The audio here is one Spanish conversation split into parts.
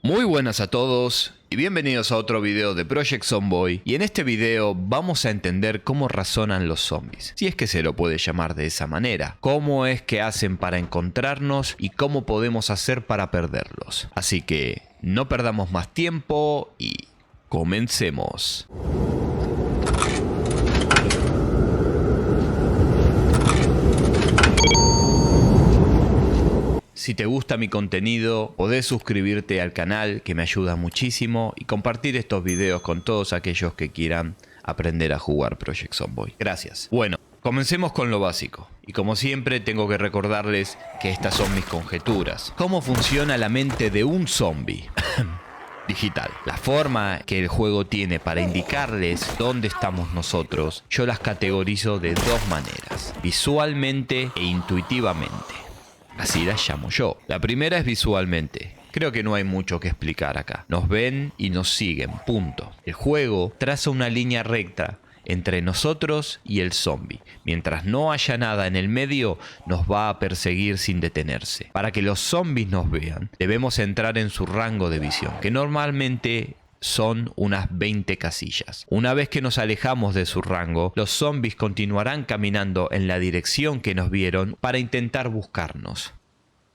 Muy buenas a todos y bienvenidos a otro video de Project Zomboid, y en este video vamos a entender cómo razonan los zombies, si es que se lo puede llamar de esa manera, cómo es que hacen para encontrarnos y cómo podemos hacer para perderlos. Así que no perdamos más tiempo y comencemos. Si te gusta mi contenido, podés suscribirte al canal, que me ayuda muchísimo, y compartir estos videos con todos aquellos que quieran aprender a jugar Project Zomboid. Gracias. Bueno, comencemos con lo básico. Y como siempre tengo que recordarles que estas son mis conjeturas. ¿Cómo funciona la mente de un zombie? Digital. La forma que el juego tiene para indicarles dónde estamos nosotros, yo las categorizo de dos maneras: visualmente e intuitivamente. Así las llamo yo. La primera es visualmente. Creo que no hay mucho que explicar acá. Nos ven y nos siguen, punto. El juego traza una línea recta entre nosotros y el zombie. Mientras no haya nada en el medio, nos va a perseguir sin detenerse. Para que los zombies nos vean, debemos entrar en su rango de visión, que normalmente son unas 20 casillas. Una vez que nos alejamos de su rango, los zombies continuarán caminando en la dirección que nos vieron para intentar buscarnos.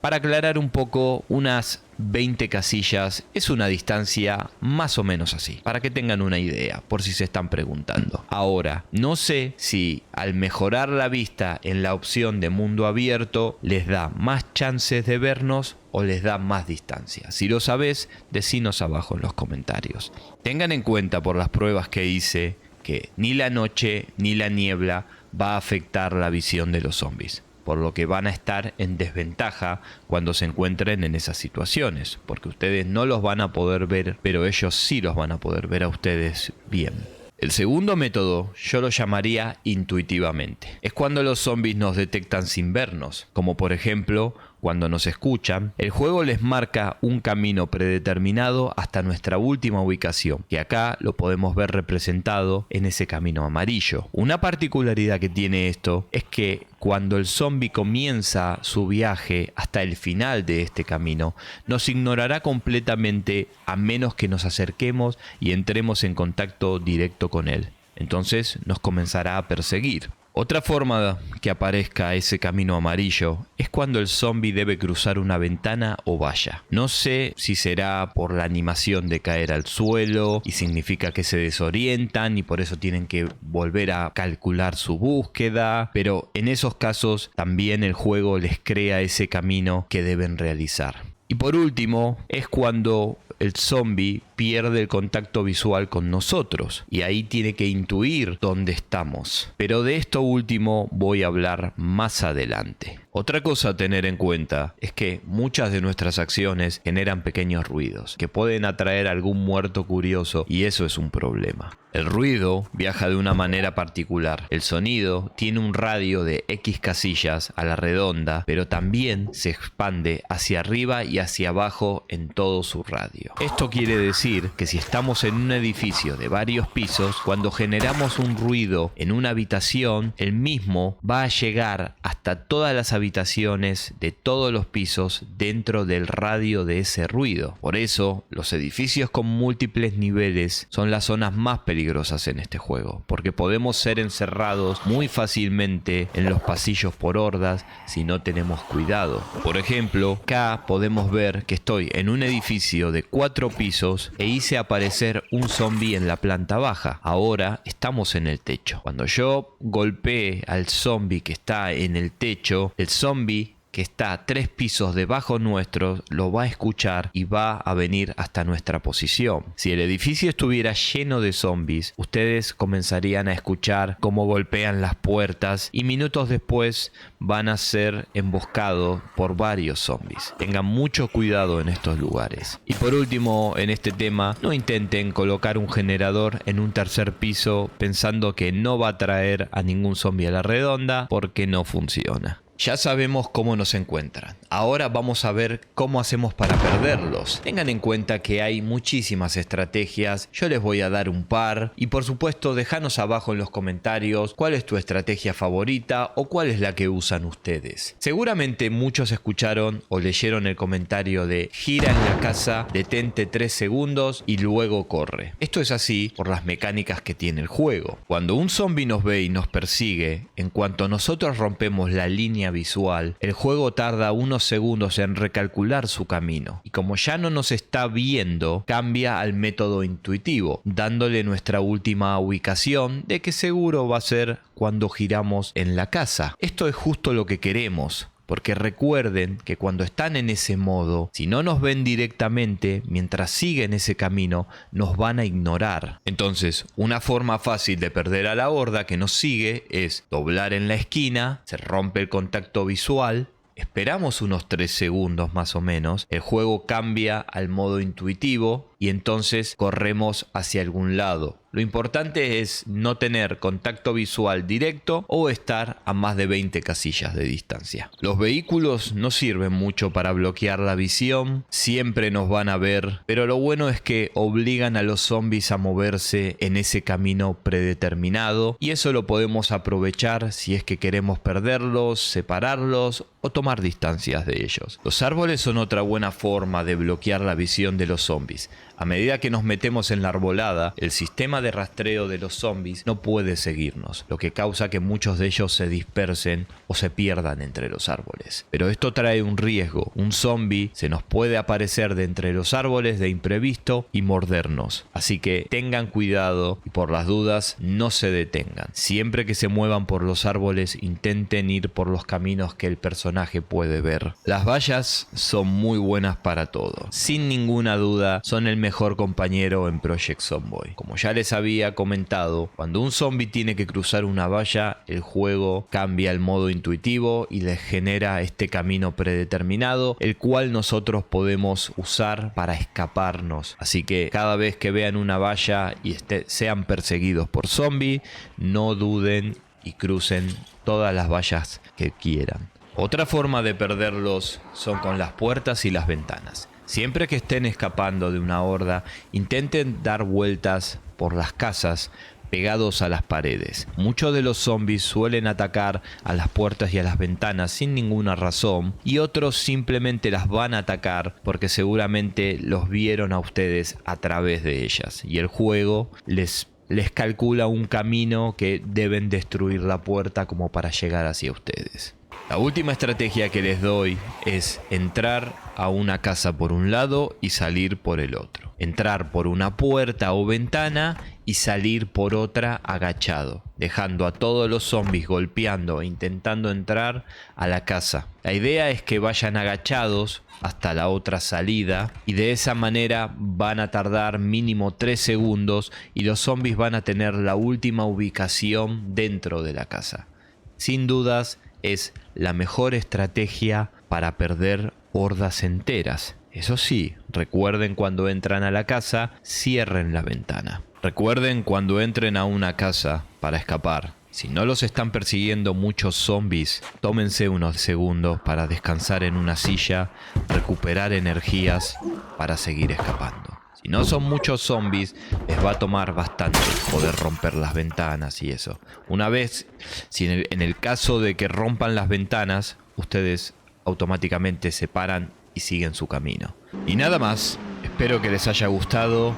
Para aclarar un poco, unas 20 casillas es una distancia más o menos así, para que tengan una idea, por si se están preguntando. Ahora, no sé si al mejorar la vista en la opción de mundo abierto les da más chances de vernos o les da más distancia. Si lo sabés, decinos abajo en los comentarios. Tengan en cuenta por las pruebas que hice que ni la noche ni la niebla va a afectar la visión de los zombies, por lo que van a estar en desventaja cuando se encuentren en esas situaciones, porque ustedes no los van a poder ver, pero ellos sí los van a poder ver a ustedes bien. El segundo método yo lo llamaría intuitivamente. Es cuando los zombies nos detectan sin vernos, como por ejemplo cuando nos escuchan. El juego les marca un camino predeterminado hasta nuestra última ubicación, que acá lo podemos ver representado en ese camino amarillo. Una particularidad que tiene esto es que cuando el zombie comienza su viaje hasta el final de este camino, nos ignorará completamente a menos que nos acerquemos y entremos en contacto directo con él. Entonces nos comenzará a perseguir. Otra forma que aparezca ese camino amarillo es cuando el zombie debe cruzar una ventana o valla. No sé si será por la animación de caer al suelo y significa que se desorientan y por eso tienen que volver a calcular su búsqueda, pero en esos casos también el juego les crea ese camino que deben realizar. Y por último es cuando el zombie pierde el contacto visual con nosotros y ahí tiene que intuir dónde estamos. Pero de esto último voy a hablar más adelante. Otra cosa a tener en cuenta es que muchas de nuestras acciones generan pequeños ruidos que pueden atraer a algún muerto curioso, y eso es un problema. El ruido viaja de una manera particular. El sonido tiene un radio de X casillas a la redonda, pero también se expande hacia arriba y hacia abajo en todo su radio. Esto quiere decir que si estamos en un edificio de varios pisos, cuando generamos un ruido en una habitación, el mismo va a llegar hasta todas las habitaciones de todos los pisos dentro del radio de ese ruido. Por eso, los edificios con múltiples niveles son las zonas más peligrosas en este juego, porque podemos ser encerrados muy fácilmente en los pasillos por hordas si no tenemos cuidado. Por ejemplo, acá podemos ver que estoy en un edificio de 4 pisos e hice aparecer un zombie en la planta baja. Ahora estamos en el techo. Cuando yo golpee al zombie que está en el techo, el zombie que está 3 pisos debajo nuestro lo va a escuchar y va a venir hasta nuestra posición. Si el edificio estuviera lleno de zombies, ustedes comenzarían a escuchar cómo golpean las puertas y minutos después van a ser emboscados por varios zombies. Tengan mucho cuidado en estos lugares. Y por último, en este tema, no intenten colocar un generador en un tercer piso pensando que no va a traer a ningún zombie a la redonda, porque no funciona. Ya sabemos cómo nos encuentran. Ahora vamos a ver cómo hacemos para perderlos. Tengan en cuenta que hay muchísimas estrategias. Yo les voy a dar un par. Y por supuesto, déjanos abajo en los comentarios cuál es tu estrategia favorita o cuál es la que usan ustedes. Seguramente muchos escucharon o leyeron el comentario de gira en la casa, detente 3 segundos y luego corre. Esto es así por las mecánicas que tiene el juego. Cuando un zombie nos ve y nos persigue, en cuanto nosotros rompemos la línea visual, el juego tarda unos segundos en recalcular su camino y como ya no nos está viendo, cambia al método intuitivo, dándole nuestra última ubicación de que seguro va a ser cuando giramos en la casa. Esto es justo lo que queremos. Porque recuerden que cuando están en ese modo, si no nos ven directamente, mientras siguen ese camino, nos van a ignorar. Entonces, una forma fácil de perder a la horda que nos sigue es doblar en la esquina, se rompe el contacto visual, esperamos unos 3 segundos más o menos, el juego cambia al modo intuitivo y entonces corremos hacia algún lado. Lo importante es no tener contacto visual directo o estar a más de 20 casillas de distancia. Los vehículos no sirven mucho para bloquear la visión, siempre nos van a ver, pero lo bueno es que obligan a los zombies a moverse en ese camino predeterminado y eso lo podemos aprovechar si es que queremos perderlos, separarlos o tomar distancias de ellos. Los árboles son otra buena forma de bloquear la visión de los zombies. A medida que nos metemos en la arbolada, el sistema de rastreo de los zombies no puede seguirnos, lo que causa que muchos de ellos se dispersen o se pierdan entre los árboles. Pero esto trae un riesgo. Un zombie se nos puede aparecer de entre los árboles de imprevisto y mordernos. Así que tengan cuidado y por las dudas no se detengan. Siempre que se muevan por los árboles, intenten ir por los caminos que el personaje puede ver. Las vallas son muy buenas para todo. Sin ninguna duda, son el mejor compañero en Project Zomboid. Como ya les había comentado, cuando un zombie tiene que cruzar una valla, el juego cambia el modo intuitivo y les genera este camino predeterminado, el cual nosotros podemos usar para escaparnos. Así que cada vez que vean una valla y sean perseguidos por zombie, no duden y crucen todas las vallas que quieran. Otra forma de perderlos son con las puertas y las ventanas. Siempre que estén escapando de una horda, intenten dar vueltas por las casas pegados a las paredes. Muchos de los zombies suelen atacar a las puertas y a las ventanas sin ninguna razón y otros simplemente las van a atacar porque seguramente los vieron a ustedes a través de ellas y el juego les calcula un camino que deben destruir la puerta como para llegar hacia ustedes. La última estrategia que les doy es entrar a una casa por un lado y salir por el otro. Entrar por una puerta o ventana y salir por otra agachado, dejando a todos los zombies golpeando e intentando entrar a la casa. La idea es que vayan agachados hasta la otra salida y de esa manera van a tardar mínimo 3 segundos y los zombies van a tener la última ubicación dentro de la casa. Sin dudas es la mejor estrategia para perder hordas enteras. Eso sí, recuerden cuando entran a la casa, cierren la ventana. Recuerden cuando entren a una casa para escapar. Si no los están persiguiendo muchos zombies, tómense unos segundos para descansar en una silla, recuperar energías para seguir escapando. Si no son muchos zombies, les va a tomar bastante poder romper las ventanas y eso. Una vez, si en el caso de que rompan las ventanas, ustedes automáticamente se paran y siguen su camino. Y nada más, espero que les haya gustado.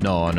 No,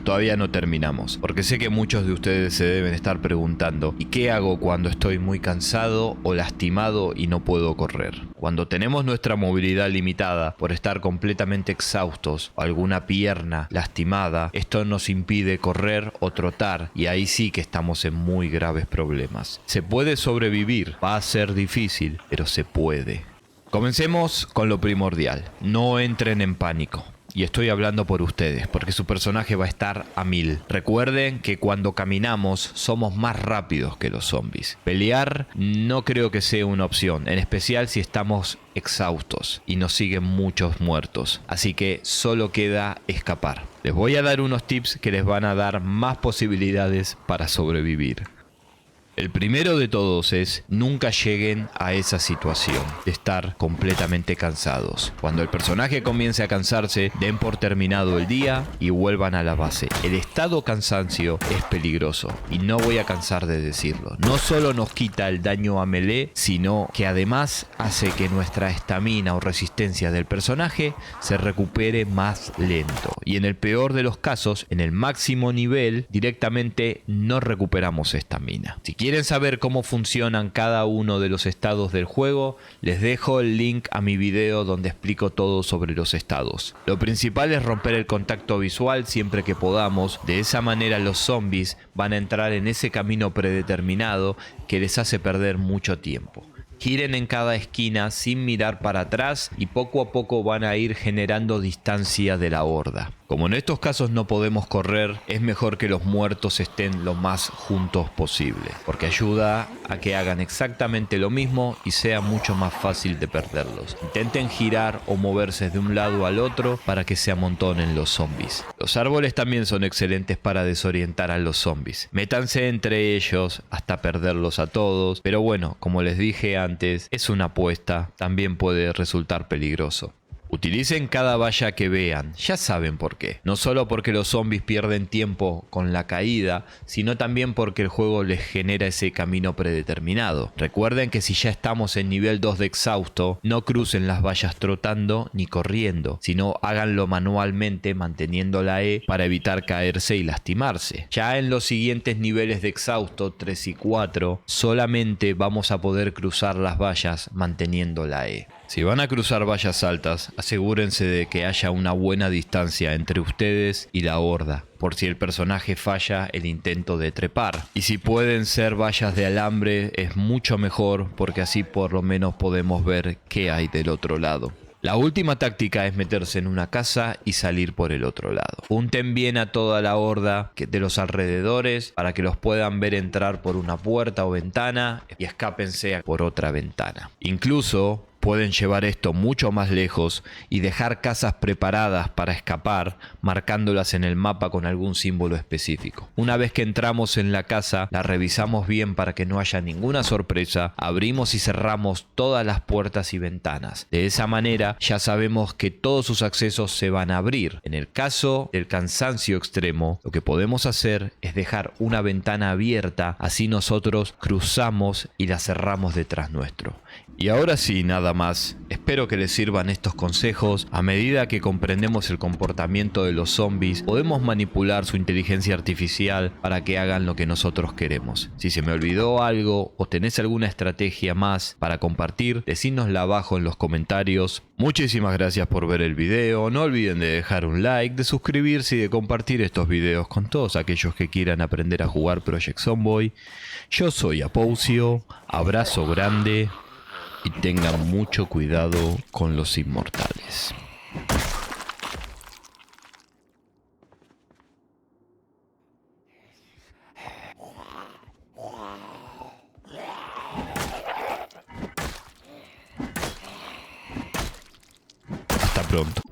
todavía no terminamos. Porque sé que muchos de ustedes se deben estar preguntando, ¿y qué hago cuando estoy muy cansado o lastimado y no puedo correr? Cuando tenemos nuestra movilidad limitada por estar completamente exhaustos o alguna pierna lastimada, esto nos impide correr o trotar y ahí sí que estamos en muy graves problemas. Se puede sobrevivir, va a ser difícil, pero se puede. Comencemos con lo primordial, no entren en pánico. Y estoy hablando por ustedes, porque su personaje va a estar a 1000. Recuerden que cuando caminamos somos más rápidos que los zombies. Pelear no creo que sea una opción, en especial si estamos exhaustos y nos siguen muchos muertos. Así que solo queda escapar. Les voy a dar unos tips que les van a dar más posibilidades para sobrevivir. El primero de todos es nunca lleguen a esa situación de estar completamente cansados. Cuando el personaje comience a cansarse, den por terminado el día y vuelvan a la base. El estado cansancio es peligroso y no voy a cansar de decirlo. No solo nos quita el daño a melee, sino que además hace que nuestra estamina o resistencia del personaje se recupere más lento. Y en el peor de los casos, en el máximo nivel, directamente no recuperamos estamina. Si quieren saber cómo funcionan cada uno de los estados del juego, les dejo el link a mi video donde explico todo sobre los estados. Lo principal es romper el contacto visual siempre que podamos. De esa manera los zombies van a entrar en ese camino predeterminado que les hace perder mucho tiempo. Giren en cada esquina sin mirar para atrás y poco a poco van a ir generando distancia de la horda. Como en estos casos no podemos correr, es mejor que los muertos estén lo más juntos posible, porque ayuda a que hagan exactamente lo mismo y sea mucho más fácil de perderlos. Intenten girar o moverse de un lado al otro para que se amontonen los zombies. Los árboles también son excelentes para desorientar a los zombies. Métanse entre ellos hasta perderlos a todos, pero bueno, como les dije antes, es una apuesta, también puede resultar peligroso. Utilicen cada valla que vean, ya saben por qué. No solo porque los zombies pierden tiempo con la caída, sino también porque el juego les genera ese camino predeterminado. Recuerden que si ya estamos en nivel 2 de exhausto, no crucen las vallas trotando ni corriendo, sino háganlo manualmente manteniendo la E para evitar caerse y lastimarse. Ya en los siguientes niveles de exhausto, 3 y 4, solamente vamos a poder cruzar las vallas manteniendo la E. Si van a cruzar vallas altas, asegúrense de que haya una buena distancia entre ustedes y la horda, por si el personaje falla el intento de trepar. Y si pueden ser vallas de alambre, es mucho mejor, porque así por lo menos podemos ver qué hay del otro lado. La última táctica es meterse en una casa y salir por el otro lado. Junten bien a toda la horda de los alrededores para que los puedan ver entrar por una puerta o ventana y escápense por otra ventana. Incluso pueden llevar esto mucho más lejos y dejar casas preparadas para escapar, marcándolas en el mapa con algún símbolo específico. Una vez que entramos en la casa, la revisamos bien para que no haya ninguna sorpresa, abrimos y cerramos todas las puertas y ventanas. De esa manera ya sabemos que todos sus accesos se van a abrir. En el caso del cansancio extremo, lo que podemos hacer es dejar una ventana abierta, así nosotros cruzamos y la cerramos detrás nuestro. Y ahora sí, nada más. Espero que les sirvan estos consejos. A medida que comprendemos el comportamiento de los zombies, podemos manipular su inteligencia artificial para que hagan lo que nosotros queremos. Si se me olvidó algo o tenés alguna estrategia más para compartir, decínosla abajo en los comentarios. Muchísimas gracias por ver el video. No olviden de dejar un like, de suscribirse y de compartir estos videos con todos aquellos que quieran aprender a jugar Project Zomboid. Yo soy Apousio. Abrazo grande. Y tengan mucho cuidado con los inmortales. Hasta pronto.